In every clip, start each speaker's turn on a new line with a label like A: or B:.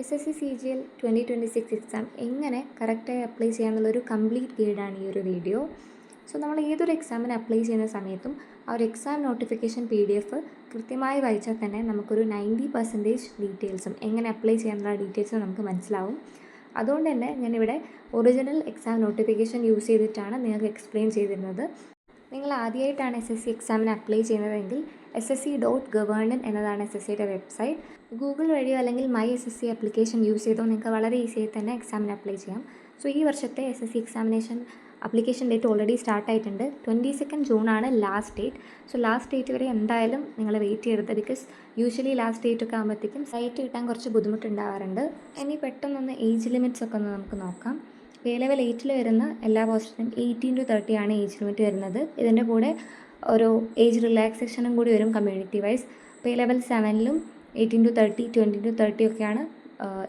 A: SSC CGL 2026 exam എങ്ങനെ കറക്റ്റായി apply ചെയ്യാമെന്നുള്ളൊരു complete ഗൈഡാണ് ഈ ഒരു വീഡിയോ. സോ നമ്മൾ ഏതൊരു എക്സാമിന് അപ്ലൈ ചെയ്യുന്ന സമയത്തും ആ ഒരു എക്സാം നോട്ടിഫിക്കേഷൻ PDF കൃത്യമായി വായിച്ചാൽ തന്നെ നമുക്കൊരു 90% ഡീറ്റെയിൽസും എങ്ങനെ അപ്ലൈ ചെയ്യാനുള്ള ഡീറ്റെയിൽസും നമുക്ക് മനസ്സിലാവും. അതുകൊണ്ട് തന്നെ ഞാനിവിടെ ഒറിജിനൽ എക്സാം നോട്ടിഫിക്കേഷൻ യൂസ് ചെയ്തിട്ടാണ് നിങ്ങൾക്ക് എക്സ്പ്ലെയിൻ ചെയ്തിരുന്നത്. നിങ്ങൾ ആദ്യമായിട്ടാണ് SSC എക്സാമിന് അപ്ലൈ ചെയ്യുന്നതെങ്കിൽ ssc.government എന്നതാണ് SSCയുടെ വെബ്സൈറ്റ്. ഗൂഗിൾ വഴിയോ അല്ലെങ്കിൽ മൈ SSC ആപ്ലിക്കേഷൻ യൂസ് ചെയ്തോ നിങ്ങൾക്ക് വളരെ ഈസിയായി തന്നെ എക്സാമിന് അപ്ലൈ ചെയ്യാം. സോ ഈ വർഷത്തെ SSC examination application date already start ആയിട്ടുണ്ട്. 22 ജൂണാണ് last date. So last date വരെ എന്തായാലും നിങ്ങൾ വെയിറ്റ് ചെയ്യരുത്. ബിക്കോസ് യൂഷ്വലി ലാസ്റ്റ് ഡേറ്റ് ഒക്കെ ആകുമ്പോഴത്തേക്കും സൈറ്റ് കിട്ടാൻ കുറച്ച് ബുദ്ധിമുട്ടുണ്ടാവാറുണ്ട്. ഇനി പെട്ടെന്നൊന്ന് ഏജ് ലിമിറ്റ്സ് ഒക്കെ ഒന്ന് നമുക്ക് നോക്കാം. ലെവൽ 8 വരുന്ന എല്ലാ പോസ്റ്റിനും 18 to 30 ആണ് ഏജ് ലിമിറ്റ് വരുന്നത്. ഇതിൻ്റെ കൂടെ ഒരു ഏജ് റിലാക്സേഷനും കൂടി വരും കമ്മ്യൂണിറ്റി വൈസ്. ലെവൽ 7ലും 18 to 30, 20 to 30 ഒക്കെയാണ്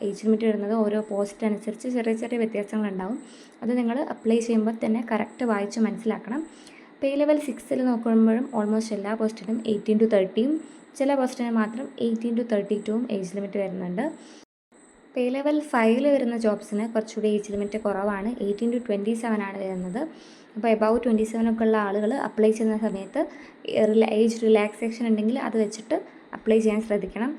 A: ഏജ് ലിമിറ്റ് വരുന്നത്. ഓരോ പോസ്റ്റ് അനുസരിച്ച് ചെറിയ ചെറിയ വ്യത്യാസങ്ങളുണ്ടാവും. അത് നിങ്ങൾ അപ്ലൈ ചെയ്യുമ്പോൾ തന്നെ കറക്റ്റ് വായിച്ച് മനസ്സിലാക്കണം. ലെവൽ 6ൽ നോക്കുമ്പോഴും ഓൾമോസ്റ്റ് എല്ലാ പോസ്റ്റിനും 18 to 30യും ചില പോസ്റ്റിന് മാത്രം 18 to 32വും ഏജ് ലിമിറ്റ് വരുന്നുണ്ട്. ലെവൽ 5ൽ വരുന്ന ജോബ്സിന് കുറച്ചുകൂടി ഏജ് ലിമിറ്റ് കുറവാണ്. 18 to 27 ആണ് വരുന്നത്. അപ്പോൾ എബവ് 27 ഒക്കെ ഉള്ള ആളുകൾ അപ്ലൈ ചെയ്യുന്ന സമയത്ത് ഏജ് റിലാക്സേഷൻ ഉണ്ടെങ്കിൽ അത് വെച്ചിട്ട് അപ്ലൈ ചെയ്യാൻ ശ്രദ്ധിക്കണം.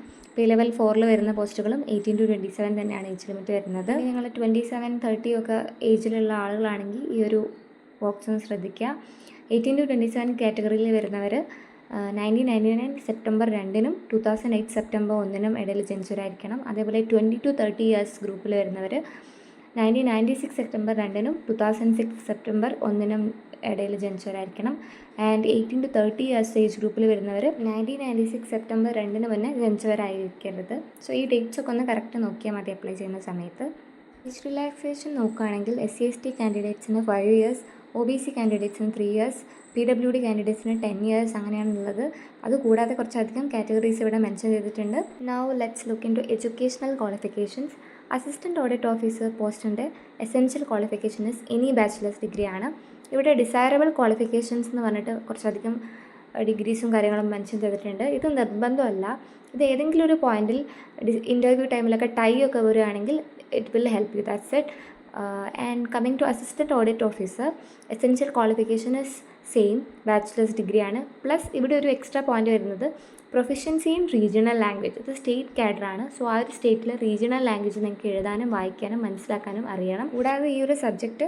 A: ലെവൽ 4ൽ വരുന്ന പോസ്റ്റുകളും 18 to 27 തന്നെയാണ് ഏജ് ലിമിറ്റ് വരുന്നത്. നിങ്ങൾ 27, 30 ഒക്കെ ഏജിലുള്ള ആളുകളാണെങ്കിൽ ഈ ഒരു ബോക്സ് ഒന്ന് ശ്രദ്ധിക്കുക. 18 to 27 കാറ്റഗറിയിൽ വരുന്നവർ 1999 സെപ്റ്റംബർ 2നും 2008 സെപ്റ്റംബർ 1നും ഇടയിൽ ജനിച്ചവരായിരിക്കണം. അതേപോലെ 20 to 30 ഇയേഴ്സ് ഗ്രൂപ്പിൽ വരുന്നവർ 1996 സെപ്റ്റംബർ 2നും 2006 സെപ്റ്റംബർ 1നും ഇടയിൽ ജനിച്ചവരായിരിക്കണം. ആൻഡ് 18 to 30 ഇയേഴ്സ് ഏജ് ഗ്രൂപ്പിൽ വരുന്നവർ 1996 സെപ്റ്റംബർ 2ന് മുന്നേ ജനിച്ചവരായിരിക്കരുത്. സോ ഈ ഡേറ്റ്സ് ഒക്കെ ഒന്ന് കറക്റ്റ് നോക്കിയാൽ മതി അപ്ലൈ ചെയ്യുന്ന സമയത്ത്. ഏജ് റിലാക്സേഷൻ നോക്കുകയാണെങ്കിൽ SC/ST കാൻഡിഡേറ്റ്സിന് 5 ഇയേഴ്സ്, OBC കാൻഡിഡേറ്റ്സിന് 3 ഇയേഴ്സ്, PWD കാൻഡിഡേറ്റ്സിന് 10 ഇയേഴ്സ് അങ്ങനെയാണുള്ളത്. അതുകൂടാതെ കുറച്ചധികം കാറ്റഗറീസ് ഇവിടെ മെൻഷൻ ചെയ്തിട്ടുണ്ട്. Now let's look into educational qualifications. Assistant audit officer പോസ്റ്റിൻ്റെ essential qualification is any bachelor's ഡിഗ്രിയാണ്. ഇവിടെ ഡിസൈറബിൾ ക്വാളിഫിക്കേഷൻസ് എന്ന് പറഞ്ഞിട്ട് കുറച്ചധികം ഡിഗ്രീസും കാര്യങ്ങളും മെൻഷൻ ചെയ്തിട്ടുണ്ട്. ഇത് നിർബന്ധമല്ല. ഇത് ഏതെങ്കിലും ഒരു പോയിന്റിൽ ഇൻ്റർവ്യൂ ടൈമിലൊക്കെ ടൈ ഒക്കെ വരികയാണെങ്കിൽ it will help you. That's it. And coming to assistant audit officer, essential qualification is same bachelors ഡിഗ്രിയാണ്. പ്ലസ് ഇവിടെ ഒരു എക്സ്ട്രാ പോയിന്റ് വരുന്നത് പ്രൊഫഷ്യൻസി ഇൻ റീജിയണൽ ലാംഗ്വേജ്. ഇത് സ്റ്റേറ്റ് കാഡറാണ്. സോ ആ ഒരു സ്റ്റേറ്റിലെ റീജിയണൽ ലാംഗ്വേജ് നിങ്ങൾക്ക് എഴുതാനും വായിക്കാനും മനസ്സിലാക്കാനും അറിയണം. കൂടാതെ ഈ ഒരു സബ്ജക്റ്റ്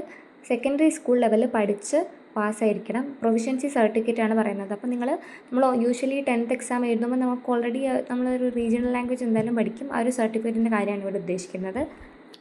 A: സെക്കൻഡറി സ്കൂൾ ലെവലിൽ പഠിച്ച് പാസ്സായിരിക്കണം. പ്രൊഫഷ്യൻസി സർട്ടിഫിക്കറ്റ് ആണ് പറയുന്നത്. അപ്പോൾ നമ്മൾ യൂഷ്വലി 10th എക്സാം എഴുതുമ്പോൾ നമുക്ക് ഓൾറെഡി നമ്മളൊരു റീജിയണൽ ലാംഗ്വേജ് എന്തായാലും പഠിക്കും. ആ ഒരു സർട്ടിഫിക്കറ്റിൻ്റെ കാര്യമാണ് ഇവിടെ ഉദ്ദേശിക്കുന്നത്.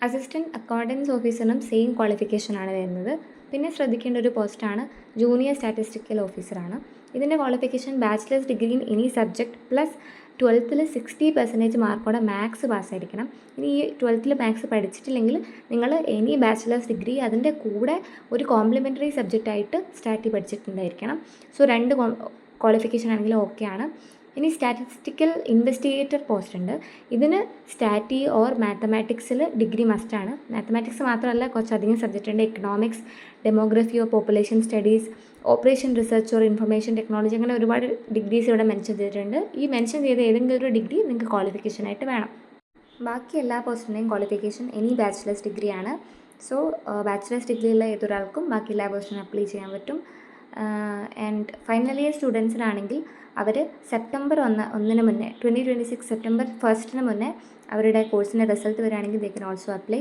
A: അസിസ്റ്റൻറ്റ് അക്കൗണ്ടൻസ് ഓഫീസറിനും സെയിം ക്വാളിഫിക്കേഷനാണ് വരുന്നത്. പിന്നെ ശ്രദ്ധിക്കേണ്ട ഒരു പോസ്റ്റാണ് ജൂനിയർ സ്റ്റാറ്റിസ്റ്റിക്കൽ ഓഫീസറാണ്. ഇതിൻ്റെ qualification bachelor's degree in any subject plus 12ൽ 60% മാർക്കോടെ മാത്സ് പാസ്സായിരിക്കണം. ഇനി ഈ 12ൽ മാത്സ് പഠിച്ചിട്ടില്ലെങ്കിൽ നിങ്ങൾ എനി ബാച്ചിലേഴ്സ് ഡിഗ്രി അതിൻ്റെ കൂടെ ഒരു കോംപ്ലിമെൻ്ററി സബ്ജക്റ്റായിട്ട് സ്റ്റാറ്റി പഠിച്ചിട്ടുണ്ടായിരിക്കണം. സോ 2 ക്വാളിഫിക്കേഷൻ ആണെങ്കിലും ഓക്കെയാണ്. ഇനി സ്റ്റാറ്റിസ്റ്റിക്കൽ ഇൻവെസ്റ്റിഗേറ്റർ പോസ്റ്റ് ഉണ്ട്. ഇതിന് സ്റ്റാറ്റി ഓർ മാത്തമാറ്റിക്സിൽ ഡിഗ്രി മസ്റ്റാണ്. മാത്തമാറ്റിക്സ് മാത്രമല്ല, കുറച്ചധികം സബ്ജക്റ്റ് ഉണ്ട്. Economics, demography or population studies, operation research or information technology, അങ്ങനെ ഒരുപാട് ഡിഗ്രീസ് ഇവിടെ മെൻഷൻ ചെയ്തിട്ടുണ്ട്. ഈ മെൻഷൻ ചെയ്ത ഏതെങ്കിലും ഒരു ഡിഗ്രി നിങ്ങൾക്ക് ക്വാളിഫിക്കേഷനായിട്ട് വേണം. ബാക്കി എല്ലാ പോസ്റ്റിൻ്റെയും ക്വാളിഫിക്കേഷൻ എനി ബാച്ചിലേഴ്സ് ഡിഗ്രിയാണ്. സോ ബാച്ചിലേഴ്സ് ഡിഗ്രിയുള്ള ഏതൊരാൾക്കും ബാക്കി എല്ലാ പോസ്റ്റിനും അപ്ലൈ ചെയ്യാൻ പറ്റും. ആൻഡ് ഫൈനൽ ഇയർ സ്റ്റുഡൻസിനാണെങ്കിൽ അവർ സെപ്റ്റംബർ 1ന് മുന്നേ 2026 സെപ്റ്റംബർ 1ന് മുന്നേ അവരുടെ കോഴ്സിൻ്റെ റിസൾട്ട് വരികയാണെങ്കിൽ they can also apply.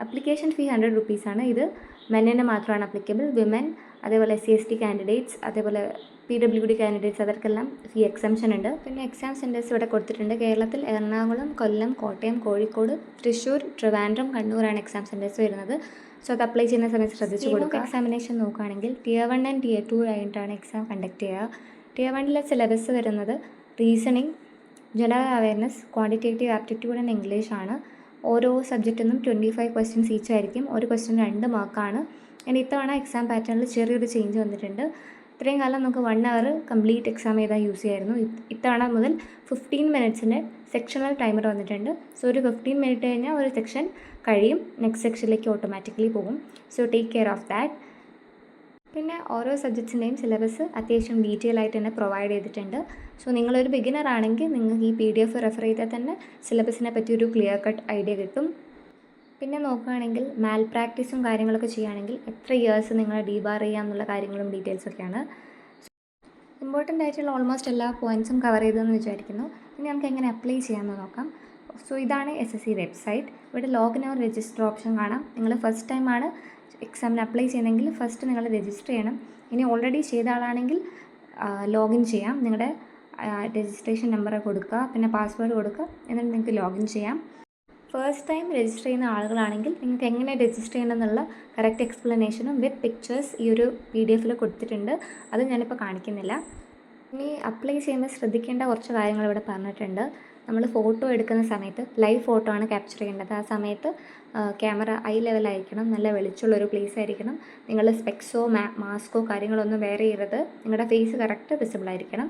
A: Application fee 100 rupees. ഇത് മെന്നിന് മാത്രമാണ് അപ്ലിക്കബിൾ. വിമൻ, അതേപോലെ SC/ST കാൻഡിഡേറ്റ്സ്, അതേപോലെ PWD കാൻഡിഡേറ്റ്സ് അവർക്കെല്ലാം ഫീ എക്സംഷൻ ഉണ്ട്. പിന്നെ എക്സാം സെൻറ്റേഴ്സ് ഇവിടെ കൊടുത്തിട്ടുണ്ട്. കേരളത്തിൽ എറണാകുളം, കൊല്ലം, കോട്ടയം, കോഴിക്കോട്, തൃശ്ശൂർ, ട്രിവാൻഡ്രം, കണ്ണൂരാണ് എക്സാം സെൻറ്റേഴ്സ് വരുന്നത്. സോ അത് അപ്ലൈ ചെയ്യുന്ന സമയത്ത് ശ്രദ്ധിച്ചു കൊടുക്കുക. എക്സാമിനേഷൻ നോക്കുകയാണെങ്കിൽ Tier 1 and Tier 2 ആയിട്ടാണ് എക്സാം കണ്ടക്ട് ചെയ്യുക. Tier 1ലെ സിലബസ് വരുന്നത് reasoning, general awareness, quantitative aptitude and English ആണ്. ഓരോ സബ്ജക്റ്റിൽ നിന്നും 25 ക്വസ്റ്റ്യൻസ് ഈച്ച് ആയിരിക്കും. ഒരു ക്വസ്റ്റ്യൻ 2 മാർക്കാണ്. ഇനി ഇത്തവണ എക്സാം പാറ്റേണിൽ ചെറിയൊരു ചേഞ്ച് വന്നിട്ടുണ്ട്. ഇത്രയും കാലം നമുക്ക് 1 hour കംപ്ലീറ്റ് എക്സാം ചെയ്താൽ യൂസ് ചെയ്യായിരുന്നു. ഇത്തവണ മുതൽ 15 minutesൻ്റെ സെക്ഷണൽ ടൈമർ വന്നിട്ടുണ്ട്. സോ ഒരു 15 minute കഴിഞ്ഞാൽ ഒരു സെക്ഷൻ കഴിയും, നെക്സ്റ്റ് സെക്ഷനിലേക്ക് ഓട്ടോമാറ്റിക്കലി പോകും. So take care of that. പിന്നെ ഓരോ സബ്ജക്ട്സിൻ്റെയും സിലബസ് അത്യാവശ്യം ഡീറ്റെയിൽ ആയിട്ട് തന്നെ പ്രൊവൈഡ് ചെയ്തിട്ടുണ്ട്. സോ നിങ്ങളൊരു ബിഗിനർ ആണെങ്കിൽ നിങ്ങൾക്ക് ഈ PDF റെഫർ ചെയ്താൽ തന്നെ സിലബസിനെ പറ്റി ഒരു ക്ലിയർ കട്ട് ഐഡിയ കിട്ടും. പിന്നെ നോക്കുകയാണെങ്കിൽ മാൽ പ്രാക്ടീസും കാര്യങ്ങളൊക്കെ ചെയ്യുകയാണെങ്കിൽ എത്ര ഇയേഴ്സ് നിങ്ങളെ ഡീബാർ ചെയ്യാം എന്നുള്ള കാര്യങ്ങളും ഡീറ്റെയിൽസൊക്കെയാണ്. ഇമ്പോർട്ടൻ്റ് ആയിട്ടുള്ള ഓൾമോസ്റ്റ് എല്ലാ പോയിൻറ്റ്സും കവർ ചെയ്തതെന്ന് വിചാരിക്കുന്നു. ഇനി നമുക്ക് എങ്ങനെ അപ്ലൈ ചെയ്യാമെന്ന് നോക്കാം. സോ ഇതാണ് SSC വെബ്സൈറ്റ്. ഇവിടെ ലോഗിൻ ഓർ രജിസ്റ്റർ ഓപ്ഷൻ കാണാം. നിങ്ങൾ ഫസ്റ്റ് ടൈമാണ് എക്സാമിന് അപ്ലൈ ചെയ്യുന്നതെങ്കിൽ ഫസ്റ്റ് നിങ്ങൾ രജിസ്റ്റർ ചെയ്യണം. ഇനി ഓൾറെഡി ചെയ്ത ആളാണെങ്കിൽ ലോഗിൻ ചെയ്യാം. നിങ്ങളുടെ രജിസ്ട്രേഷൻ നമ്പർ കൊടുക്കുക, പിന്നെ പാസ്വേഡ് കൊടുക്കുക, എന്നിട്ട് നിങ്ങൾക്ക് ലോഗിൻ ചെയ്യാം. ഫസ്റ്റ് ടൈം രജിസ്റ്റർ ചെയ്യുന്ന ആളുകളാണെങ്കിൽ നിങ്ങൾക്ക് എങ്ങനെ രജിസ്റ്റർ ചെയ്യണമെന്നുള്ള കറക്റ്റ് എക്സ്പ്ലനേഷനും വിത്ത് പിക്ചേഴ്സ് ഈ ഒരു PDF കൊടുത്തിട്ടുണ്ട്. അത് ഞാനിപ്പോൾ കാണിക്കുന്നില്ല. ഇനി അപ്ലൈ ചെയ്യുമ്പോൾ ശ്രദ്ധിക്കേണ്ട കുറച്ച് കാര്യങ്ങൾ ഇവിടെ പറഞ്ഞിട്ടുണ്ട്. നമ്മൾ ഫോട്ടോ എടുക്കുന്ന സമയത്ത് ലൈവ് ഫോട്ടോ ആണ് ക്യാപ്ചർ ചെയ്യേണ്ടത്. ആ സമയത്ത് ക്യാമറ ഐ ലെവലായിരിക്കണം, നല്ല വെളിച്ചമുള്ളൊരു പ്ലേസ് ആയിരിക്കണം. നിങ്ങൾ സ്പെക്സോ മാസ്കോ കാര്യങ്ങളൊന്നും വെയർ ചെയ്യരുത്. നിങ്ങളുടെ ഫേസ് കറക്റ്റ് വിസിബിൾ ആയിരിക്കണം.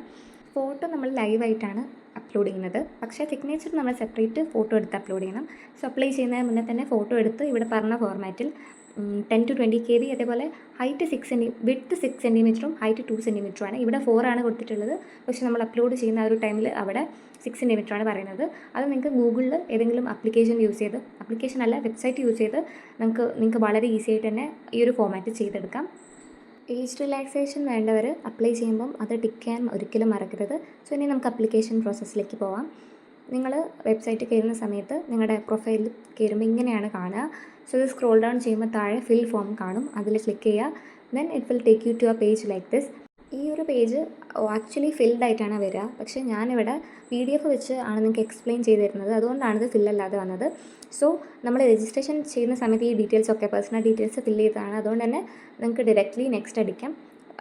A: ഫോട്ടോ നമ്മൾ ലൈവായിട്ടാണ് അപ്ലോഡ് ചെയ്യുന്നത്, പക്ഷേ സിഗ്നേച്ചർ നമ്മൾ സെപ്പറേറ്റ് ഫോട്ടോ എടുത്ത് അപ്ലോഡ് ചെയ്യണം. സോ അപ്ലൈ ചെയ്യുന്നതിന് മുന്നേ തന്നെ ഫോട്ടോ എടുത്ത് ഇവിടെ പറഞ്ഞ ഫോർമാറ്റിൽ 10 to 20 KB, അതേപോലെ ഹൈറ്റ് 6 വിഡ്ത്ത് 6 സെൻറ്റിമീറ്ററും ഹൈറ്റ് 2 സെൻറ്റിമീറ്ററുമാണ്. ഇവിടെ 4 ആണ് കൊടുത്തിട്ടുള്ളത്, പക്ഷേ നമ്മൾ അപ്ലോഡ് ചെയ്യുന്ന ആ ഒരു ടൈമിൽ അവിടെ 6 സെൻറ്റിമീറ്ററാണ് പറയുന്നത്. അത് നിങ്ങൾക്ക് ഗൂഗിളിൽ ഏതെങ്കിലും ആപ്ലിക്കേഷൻ യൂസ് ചെയ്ത്, ആപ്ലിക്കേഷൻ അല്ല വെബ്സൈറ്റ് യൂസ് ചെയ്ത് നിങ്ങൾക്ക് വളരെ ഈസി ആയിട്ട് തന്നെ ഈ ഒരു ഫോർമാറ്റ് ചെയ്തെടുക്കാം. ഏജ് റിലാക്സേഷൻ വേണ്ടവർ അപ്ലൈ ചെയ്യുമ്പം അത് ടിക്ക് ചെയ്യാൻ ഒരിക്കലും മറക്കരുത്. സോ ഇനി നമുക്ക് ആപ്ലിക്കേഷൻ പ്രോസസ്സിലേക്ക് പോവാം. നിങ്ങൾ വെബ്സൈറ്റ് കയറുന്ന സമയത്ത് നിങ്ങളുടെ പ്രൊഫൈലിൽ കയറുമ്പോൾ ഇങ്ങനെയാണ് കാണുക. സോ ഇത് സ്ക്രോൾ ഡൗൺ ചെയ്യുമ്പോൾ താഴെ ഫിൽ ഫോം കാണും, അതിൽ ക്ലിക്ക് ചെയ്യുക. Then it will take you to a page like this. ഈ ഒരു പേജ് ആക്ച്വലി ഫിൽഡ് ആയിട്ടാണ് വരിക, പക്ഷേ ഞാനിവിടെ PDF വെച്ച് ആണ് നിങ്ങൾക്ക് എക്സ്പ്ലെയിൻ ചെയ്ത് തരുന്നത്, അതുകൊണ്ടാണ് ഇത് ഫില്ലല്ലാതെ വന്നത്. സോ നമ്മൾ രജിസ്ട്രേഷൻ ചെയ്യുന്ന സമയത്ത് ഈ ഡീറ്റെയിൽസൊക്കെ പേഴ്സണൽ ഡീറ്റെയിൽസ് ഫില്ല് ചെയ്തതാണ്, അതുകൊണ്ട് തന്നെ നിങ്ങൾക്ക് ഡയറക്റ്റ്ലി നെക്സ്റ്റ് അടിക്കാം.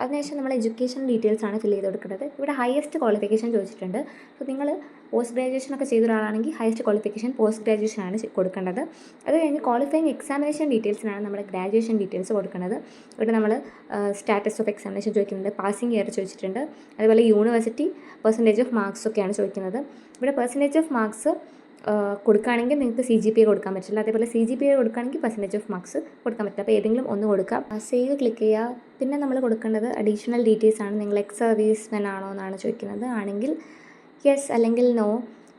A: അതിനുശേഷം നമ്മൾ എഡ്യൂക്കേഷൻ ഡീറ്റെയിൽസ് ആണ് ഫില്ല് ചെയ്ത് കൊടുക്കുന്നത്. ഇവിടെ ഹയസ്റ്റ് ക്വാളിഫിക്കേഷൻ ചോദിച്ചിട്ടുണ്ട്. സോ നിങ്ങൾ പോസ്റ്റ് ഗ്രാജുവേഷൻ ഒക്കെ ചെയ്ത ഒരാളാണെങ്കിൽ ഹയസ്റ്റ് ക്വാളിഫിക്കേഷൻ പോസ്റ്റ് ഗ്രാജുവേഷൻ ആണ് കൊടുക്കേണ്ടത്. അത് കഴിഞ്ഞ് ക്വാളിഫയിങ് എക്സാമിനേഷൻ ഡീറ്റെയിൽസിനാണ് നമ്മൾ ഗ്രാജുവേഷൻ ഡീറ്റെയിൽസ് കൊടുക്കുന്നത്. ഇവിടെ നമ്മൾ സ്റ്റാറ്റസ് ഓഫ് എക്സാമിനേഷൻ ചോദിക്കുന്നുണ്ട്, പാസിംഗ് ഇയർ ചോദിച്ചിട്ടുണ്ട്, അതുപോലെ യൂണിവേഴ്സിറ്റി, പെർസെൻറ്റേജ് ഓഫ് മാർക്സ് ഒക്കെയാണ് ചോദിക്കുന്നത്. ഇവിടെ പെർസെൻറ്റേജ് ഓഫ് മാർക്സ് കൊടുക്കുകയാണെങ്കിൽ നിങ്ങൾക്ക് CGPA കൊടുക്കാൻ പറ്റില്ല, അതേപോലെ CGPA കൊടുക്കുകയാണെങ്കിൽ പെർസെൻറ്റേജ് ഓഫ് മാർക്സ് കൊടുക്കാൻ പറ്റില്ല. അപ്പോൾ ഏതെങ്കിലും ഒന്ന് കൊടുക്കാം. സേവ് ക്ലിക്ക് ചെയ്യുക. പിന്നെ നമ്മൾ കൊടുക്കേണ്ടത് അഡീഷണൽ ഡീറ്റെയിൽസ് ആണ്. നിങ്ങൾ എക്സ് സർവീസ് മെൻ ആണോ എന്നാണ് ചോദിക്കുന്നത്. ആണെങ്കിൽ യെസ് അല്ലെങ്കിൽ നോ.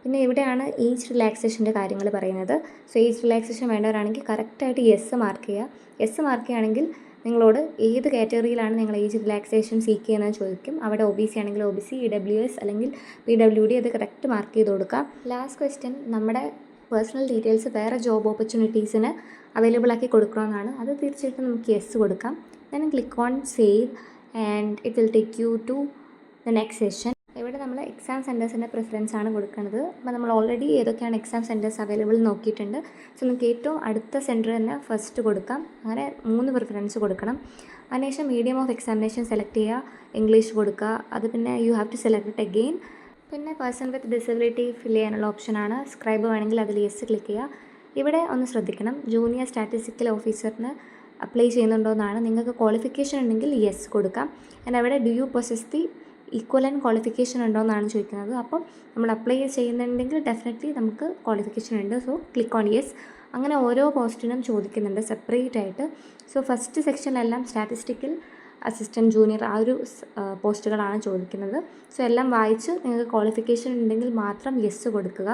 A: പിന്നെ ഇവിടെയാണ് ഏജ് റിലാക്സേഷൻ്റെ കാര്യങ്ങൾ പറയുന്നത്. സോ ഏജ് റിലാക്സേഷൻ വേണ്ടവരാണെങ്കിൽ കറക്റ്റായിട്ട് യെസ് മാർക്ക് ചെയ്യുക. യെസ് മാർക്ക് ചെയ്യുകയാണെങ്കിൽ നിങ്ങളോട് ഏത് കാറ്റഗറിയിലാണ് നിങ്ങൾ ഏജ് റിലാക്സേഷൻ സീക്ക് ചെയ്യുന്നതെന്ന് ചോദിക്കും. അവിടെ OBC ആണെങ്കിൽ OBC, EWS അല്ലെങ്കിൽ PWD അത് കറക്റ്റ് മാർക്ക് ചെയ്ത് കൊടുക്കുക. ലാസ്റ്റ് ക്വസ്റ്റ്യൻ, നമ്മുടെ പേഴ്സണൽ ഡീറ്റെയിൽസ് വേറെ ജോബ് ഓപ്പർച്യൂണിറ്റീസിന് അവൈലബിൾ ആക്കി കൊടുക്കണമെന്നാണ്. അത് തീർച്ചയായിട്ടും നമുക്ക് യെസ് കൊടുക്കാം. Then click on save and it will take you to the next session. ഇവിടെ നമ്മൾ എക്സാം സെൻറ്റേഴ്സിൻ്റെ പ്രിഫറൻസ് ആണ് കൊടുക്കുന്നത്. അപ്പോൾ നമ്മൾ ഓൾറെഡി ഏതൊക്കെയാണ് എക്സാം സെൻറ്റേഴ്സ് അവൈലബിൾ നോക്കിയിട്ടുണ്ട്. സോ നമുക്ക് ഏറ്റവും അടുത്ത സെൻറ്റർ തന്നെ ഫസ്റ്റ് കൊടുക്കാം. അങ്ങനെ 3 പ്രിഫറൻസ് കൊടുക്കണം. അതിനുശേഷം മീഡിയം ഓഫ് എക്സാമിനേഷൻ സെലക്ട് ചെയ്യുക, ഇംഗ്ലീഷ് കൊടുക്കുക. അത് പിന്നെ you have to select it again. പിന്നെ പേഴ്സൺ വിത്ത് ഡിസബിലിറ്റി ഫിൽ ചെയ്യാനുള്ള ഓപ്ഷനാണ്. സ്ക്രൈബ് വേണമെങ്കിൽ അതിൽ യെസ് ക്ലിക്ക് ചെയ്യുക. ഇവിടെ ഒന്ന് ശ്രദ്ധിക്കണം, ജൂനിയർ സ്റ്റാറ്റിസ്റ്റിക്കൽ ഓഫീസറിന് അപ്ലൈ ചെയ്യുന്നുണ്ടോ എന്നാണ്. നിങ്ങൾക്ക് ക്വാളിഫിക്കേഷൻ ഉണ്ടെങ്കിൽ യെസ് കൊടുക്കാം. ആൻഡ് അവിടെ do you possess the equivalent qualification ഉണ്ടോ എന്നാണ് ചോദിക്കുന്നത്. അപ്പം നമ്മൾ അപ്ലൈ ചെയ്യുന്നുണ്ടെങ്കിൽ ഡെഫിനറ്റ്ലി നമുക്ക് ക്വാളിഫിക്കേഷൻ ഉണ്ട്. So click on yes. അങ്ങനെ ഓരോ പോസ്റ്റിനും ചോദിക്കുന്നുണ്ട് സെപ്പറേറ്റ് ആയിട്ട്. സോ ഫസ്റ്റ് സെക്ഷനിലെല്ലാം സ്റ്റാറ്റിസ്റ്റിക്കൽ അസിസ്റ്റൻറ്റ്, ജൂനിയർ ആ ഒരു പോസ്റ്റുകളാണ് ചോദിക്കുന്നത്. സോ എല്ലാം വായിച്ച് നിങ്ങൾക്ക് ക്വാളിഫിക്കേഷൻ ഉണ്ടെങ്കിൽ മാത്രം യെസ് കൊടുക്കുക.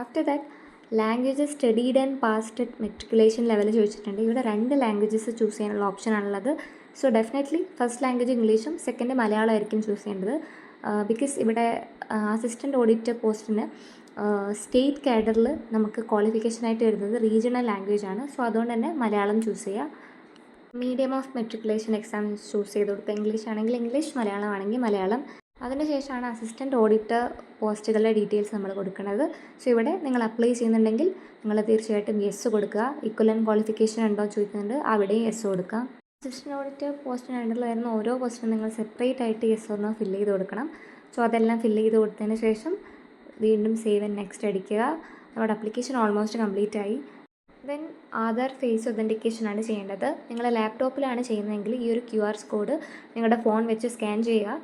A: After that languages studied and passed at matriculation level ചോദിച്ചിട്ടുണ്ട്. ഇവിടെ 2 ലാംഗ്വേജസ് ചൂസ് ചെയ്യാനുള്ള ഓപ്ഷനാണുള്ളത്. സോ ഡെഫിനറ്റ്ലി ഫസ്റ്റ് ലാംഗ്വേജ് ഇംഗ്ലീഷും സെക്കൻഡ് മലയാളം ആയിരിക്കും ചൂസ് ചെയ്യേണ്ടത്. ബിക്കോസ് ഇവിടെ അസിസ്റ്റൻറ്റ് ഓഡിറ്റർ പോസ്റ്റിന് സ്റ്റേറ്റ് കാഡറിൽ നമുക്ക് ക്വാളിഫിക്കേഷനായിട്ട് വരുന്നത് റീജിയണൽ ലാംഗ്വേജ് ആണ്. സോ അതുകൊണ്ട് തന്നെ മലയാളം ചൂസ് ചെയ്യുക. Medium of matriculation exam choose ചെയ്ത് കൊടുക്കുക. ഇംഗ്ലീഷ് ആണെങ്കിൽ ഇംഗ്ലീഷ്, മലയാളം ആണെങ്കിൽ മലയാളം. അതിനുശേഷമാണ് അസിസ്റ്റൻറ്റ് ഓഡിറ്റർ പോസ്റ്റുകളുടെ ഡീറ്റെയിൽസ് നമ്മൾ കൊടുക്കുന്നത്. സോ ഇവിടെ നിങ്ങൾ അപ്ലൈ ചെയ്യുന്നുണ്ടെങ്കിൽ നിങ്ങൾ തീർച്ചയായിട്ടും യെസ് കൊടുക്കുക. ഈക്വലൻറ്റ് ക്വാളിഫിക്കേഷൻ ഉണ്ടോ ചോദിക്കുന്നുണ്ട്, അവിടെയും യെസ് കൊടുക്കുക. അസിസ്റ്റൻറ്റ് ഓഡിറ്റർ പോസ്റ്റിന് അണ്ടറിൽ വരുന്ന ഓരോ പോസ്റ്റിനും നിങ്ങൾ സെപ്പറേറ്റ് ആയിട്ട് യെസ് ഓർ നോ ഫില്ല് ചെയ്ത് കൊടുക്കണം. സോ അതെല്ലാം ഫില്ല് ചെയ്ത് കൊടുത്തതിന് ശേഷം വീണ്ടും സേവ് ആൻഡ് നെക്സ്റ്റ് അടിക്കുക. നമ്മുടെ ആപ്ലിക്കേഷൻ ഓൾമോസ്റ്റ് കംപ്ലീറ്റ് ആയി. ദെൻ ആധാർ ഫേസ് ഒതൻറ്റിക്കേഷനാണ് ചെയ്യേണ്ടത്. നിങ്ങൾ ലാപ്ടോപ്പിലാണ് ചെയ്യുന്നതെങ്കിൽ ഈ ഒരു QR കോഡ് നിങ്ങളുടെ ഫോൺ വെച്ച് സ്കാൻ ചെയ്യുക.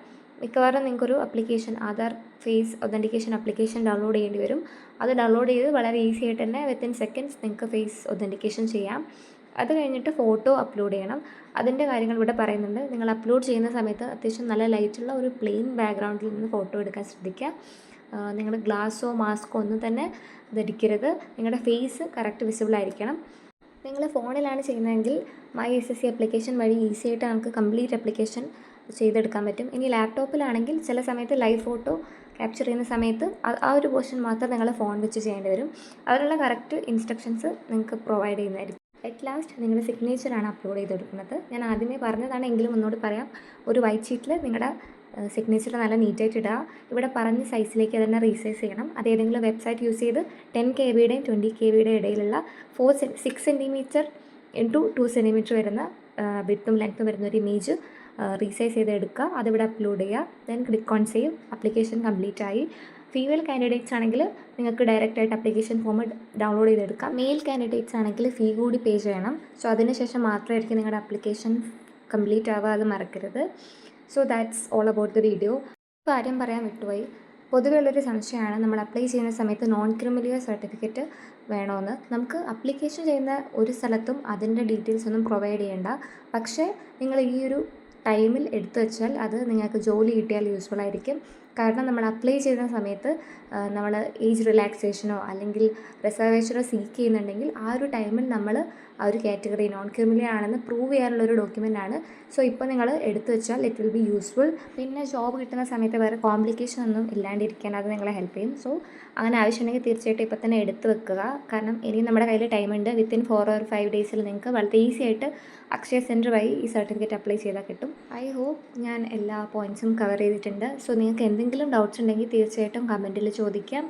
A: മിക്കവാറും നിങ്ങൾക്കൊരു application Aadhaar face authentication application download ചെയ്യേണ്ടി വരും. അത് ഡൗൺലോഡ് ചെയ്ത് വളരെ ഈസി ആയിട്ട് തന്നെ വിത്തിൻ സെക്കൻഡ്സ് നിങ്ങൾക്ക് ഫേസ് ഒതൻറ്റിക്കേഷൻ ചെയ്യാം. അത് കഴിഞ്ഞിട്ട് ഫോട്ടോ അപ്ലോഡ് ചെയ്യണം. അതിൻ്റെ കാര്യങ്ങൾ ഇവിടെ പറയുന്നുണ്ട്. നിങ്ങൾ അപ്ലോഡ് ചെയ്യുന്ന സമയത്ത് അത്യാവശ്യം നല്ല ലൈറ്റുള്ള ഒരു പ്ലെയിൻ ബാക്ക്ഗ്രൗണ്ടിൽ നിന്ന് ഫോട്ടോ എടുക്കാൻ ശ്രദ്ധിക്കുക. നിങ്ങൾ ഗ്ലാസ്സോ മാസ്കോ ഒന്നും തന്നെ ധരിക്കരുത്. നിങ്ങളുടെ ഫേസ് കറക്റ്റ് വിസിബിൾ ആയിരിക്കണം. നിങ്ങൾ ഫോണിലാണ് ചെയ്യുന്നതെങ്കിൽ മൈ SSC ആപ്ലിക്കേഷൻ വഴി ഈസി ആയിട്ട് നമുക്ക് കംപ്ലീറ്റ് ആപ്ലിക്കേഷൻ ചെയ്തെടുക്കാൻ പറ്റും. ഇനി ലാപ്ടോപ്പിലാണെങ്കിൽ ചില സമയത്ത് ലൈവ് ഫോട്ടോ ക്യാപ്ചർ ചെയ്യുന്ന സമയത്ത് ആ ഒരു പോർഷൻ മാത്രം നിങ്ങൾ ഫോൺ വെച്ച് ചെയ്യേണ്ടി വരും. അതിനുള്ള കറക്റ്റ് ഇൻസ്ട്രക്ഷൻസ് നിങ്ങൾക്ക് പ്രൊവൈഡ് ചെയ്യുന്നതായിരിക്കും. അറ്റ് ലാസ്റ്റ് നിങ്ങളുടെ സിഗ്നേച്ചറാണ് അപ്ലോഡ് ചെയ്തെടുക്കുന്നത്. ഞാൻ ആദ്യമേ പറഞ്ഞതാണ്, എങ്കിലും ഒന്നുകൂടി പറയാം. ഒരു വൈറ്റ് ഷീറ്റിൽ നിങ്ങളുടെ സിഗ്നേച്ചർ നല്ല നീറ്റായിട്ട് ഇടുക. ഇവിടെ പറഞ്ഞ സൈസിലേക്ക് തന്നെ റീസൈസ് ചെയ്യണം. അത് ഏതെങ്കിലും വെബ്സൈറ്റ് യൂസ് ചെയ്ത് 10 KB-യുടെയും 20 KB-യുടെയും ഇടയിലുള്ള 6 സെൻറ്റിമീറ്റർ ഇൻറ്റു 2 സെൻറ്റിമീറ്റർ വരുന്ന വിഡ്ത്തും ലെങ്ത്തും വരുന്ന ഒരു ഇമേജ് റീസൈസ് ചെയ്ത് എടുക്കുക. അതിവിടെ അപ്ലോഡ് ചെയ്യുക. Then click on save. Application complete ആയി. ഫീമെയിൽ കാൻഡിഡേറ്റ്സ് ആണെങ്കിൽ നിങ്ങൾക്ക് ഡയറക്റ്റായിട്ട് ആപ്ലിക്കേഷൻ ഫോം ഡൗൺലോഡ് ചെയ്തെടുക്കാം. മെയിൽ കാൻഡിഡേറ്റ്സ് ആണെങ്കിൽ ഫീ കൂടി പേ ചെയ്യണം. സോ അതിനുശേഷം മാത്രമായിരിക്കും നിങ്ങളുടെ ആപ്ലിക്കേഷൻ കംപ്ലീറ്റ് ആവുക. അത് മറക്കരുത്. So that's all about the video. കാര്യം പറയാൻ വിട്ടുപോയി. പൊതുവെ ഉള്ളൊരു സംശയമാണ്, നമ്മൾ അപ്ലൈ ചെയ്യുന്ന സമയത്ത് നോൺ ക്രിമിനൽ സർട്ടിഫിക്കറ്റ് വേണമെന്ന്. നമുക്ക് അപ്ലിക്കേഷൻ ചെയ്യുന്ന ഒരു സ്ഥലത്തും അതിൻ്റെ ഡീറ്റെയിൽസ് ഒന്നും പ്രൊവൈഡ് ചെയ്യേണ്ട. പക്ഷേ നിങ്ങൾ ഈ ഒരു ടൈമിൽ എടുത്തു വെച്ചാൽ അത് നിങ്ങൾക്ക് ജോലി കിട്ടിയാൽ യൂസ്ഫുൾ ആയിരിക്കും. കാരണം നമ്മൾ അപ്ലൈ ചെയ്യുന്ന സമയത്ത് നമ്മൾ ഏജ് റിലാക്സേഷനോ അല്ലെങ്കിൽ റിസർവേഷനോ സീക്ക് ചെയ്യുന്നുണ്ടെങ്കിൽ ആ ഒരു ടൈമിൽ നമ്മൾ ആ ഒരു കാറ്റഗറി നോൺ ക്രിമിനൽ ആണെന്ന് പ്രൂവ് ചെയ്യാനുള്ളൊരു ഡോക്യുമെൻ്റ് ആണ്. സോ ഇപ്പോൾ നിങ്ങൾ എടുത്തു വെച്ചാൽ ഇറ്റ് വിൽ ബി യൂസ്ഫുൾ. പിന്നെ ജോബ് കിട്ടുന്ന സമയത്ത് വേറെ കോംപ്ലിക്കേഷൻ ഒന്നും ഇല്ലാണ്ടിരിക്കാൻ അത് നിങ്ങളെ ഹെൽപ്പ് ചെയ്യും. സോ അങ്ങനെ ആവശ്യമുണ്ടെങ്കിൽ തീർച്ചയായിട്ടും ഇപ്പോൾ തന്നെ എടുത്ത് വെക്കുക. കാരണം ഇനി നമ്മുടെ കയ്യിൽ ടൈമുണ്ട്. വിത്തിൻ 4 or 5 ഡേയ്സിൽ നിങ്ങൾക്ക് വളരെ ഈസി ആയിട്ട് അക്ഷയ സെൻറ്റർ വഴി ഈ സർട്ടിഫിക്കറ്റ് അപ്ലൈ ചെയ്താൽ കിട്ടും. ഐ ഹോപ്പ് ഞാൻ എല്ലാ പോയിൻറ്റ്സും കവർ ചെയ്തിട്ടുണ്ട്. സോ നിങ്ങൾക്ക് എന്തെങ്കിലും ഡൗട്ട്സ് ഉണ്ടെങ്കിൽ തീർച്ചയായിട്ടും കമൻറ്റിൽ ചോദിക്കാം.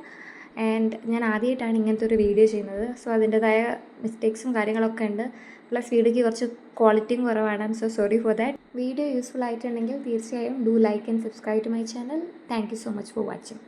A: ആൻഡ് ഞാൻ ആദ്യമായിട്ടാണ് ഇങ്ങനത്തെ ഒരു വീഡിയോ ചെയ്യുന്നത്. സോ അതിൻ്റെതായ മിസ്റ്റേക്സും കാര്യങ്ങളൊക്കെ ഉണ്ട്. പ്ലസ് വീഡിയോയ്ക്ക് കുറച്ച് ക്വാളിറ്റിയും കുറവാണ്. So sorry for that. Video useful ആയിട്ടുണ്ടെങ്കിൽ തീർച്ചയായും do like and subscribe to my channel. Thank you so much for watching.